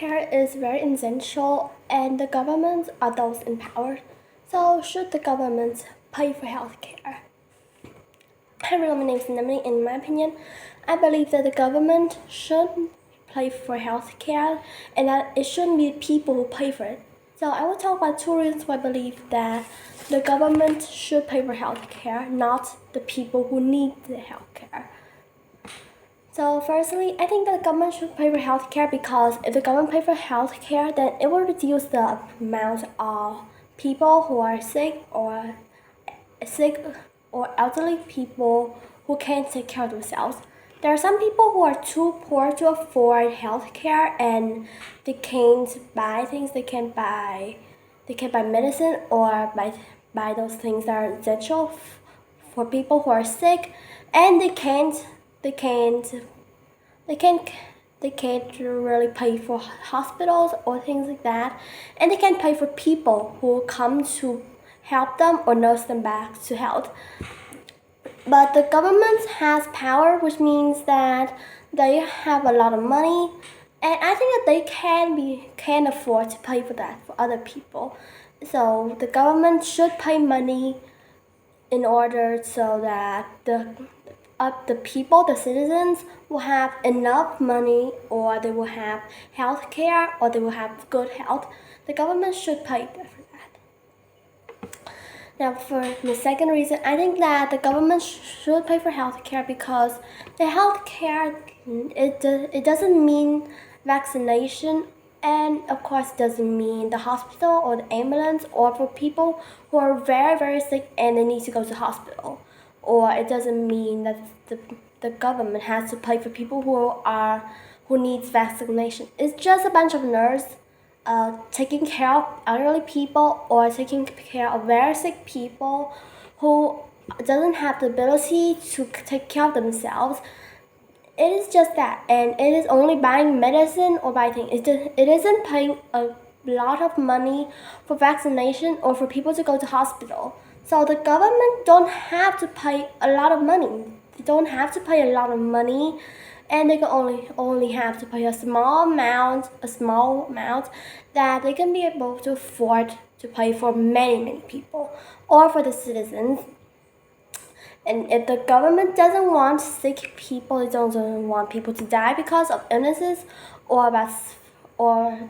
Care is very essential, and the governments are those in power. So, should the government pay for healthcare? Hi everyone, my name is Nemini. In my opinion, I believe that the government should pay for healthcare and that it shouldn't be people who pay for it. So, I will talk about two reasons why I believe that the government should pay for healthcare, not the people who need the healthcare. So firstly, I think that the government should pay for healthcare because if the government pay for healthcare, then it will reduce the amount of people who are sick or elderly people who can't take care of themselves. There are some people who are too poor to afford healthcare and they can't buy things. They can't buy medicine or buy those things that are essential for people who are sick, and they can't really pay for hospitals or things like that, and they can't pay for people who come to help them or nurse them back to health. But the government has power, which means that they have a lot of money, and I think that they can afford to pay for that for other people. So the government should pay money in order so that the people, the citizens, will have enough money, or they will have health care, or they will have good health. The government should pay for that. Now, for the second reason, I think that the government should pay for health care because the health care, it doesn't mean vaccination, and of course it doesn't mean the hospital or the ambulance or for people who are very, very sick and they need to go to hospital. Or it doesn't mean that the government has to pay for people who needs vaccination. It's just a bunch of nurses taking care of elderly people or taking care of very sick people who doesn't have the ability to take care of themselves. It is just that, and it is only buying medicine or buying things. It isn't paying a lot of money for vaccination or for people to go to hospital. So the government don't have to pay a lot of money. They don't have to pay a lot of money, and they can only have to pay a small amount that they can be able to afford to pay for many people or for the citizens. And if the government doesn't want sick people, it doesn't want people to die because of illnesses or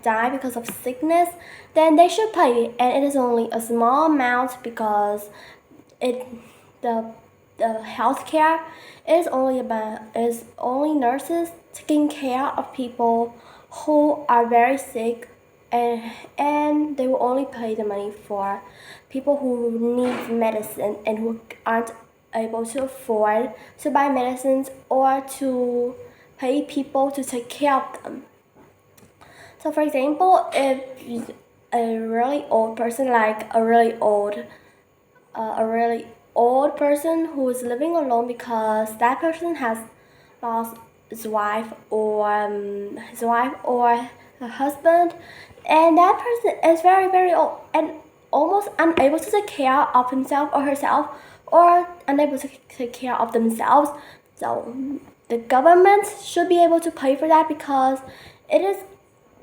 die because of sickness, then they should pay. And it is only a small amount because the healthcare is only nurses taking care of people who are very sick, and they will only pay the money for people who need medicine and who aren't able to afford to buy medicines or to pay people to take care of them. So for example, if a really old person, like a really old person who is living alone because that person has lost his wife or her husband, and that person is very, very old and almost unable to take care of himself or herself, or unable to take care of themselves. So the government should be able to pay for that because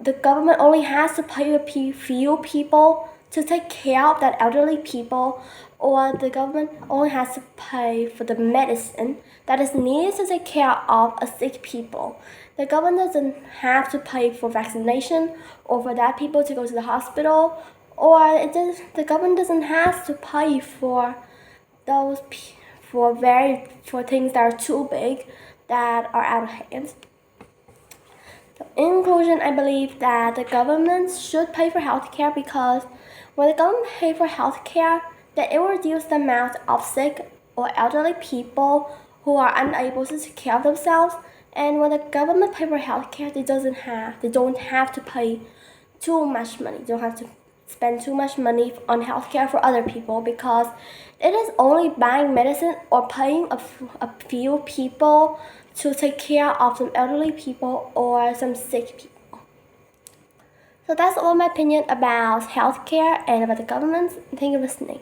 the government only has to pay a few people to take care of that elderly people, or the government only has to pay for the medicine that is needed to take care of a sick people. The government doesn't have to pay for vaccination or for that people to go to the hospital, or the government doesn't have to pay for for things that are too big, that are out of hand. So in conclusion, I believe that the government should pay for healthcare because when the government pay for healthcare, that it will reduce the amount of sick or elderly people who are unable to take care of themselves. And when the government pay for healthcare, they don't have to pay too much money. They don't have to spend too much money on healthcare for other people because it is only buying medicine or paying a few people to take care of some elderly people or some sick people. So that's all my opinion about healthcare and about the government. Thank you for listening.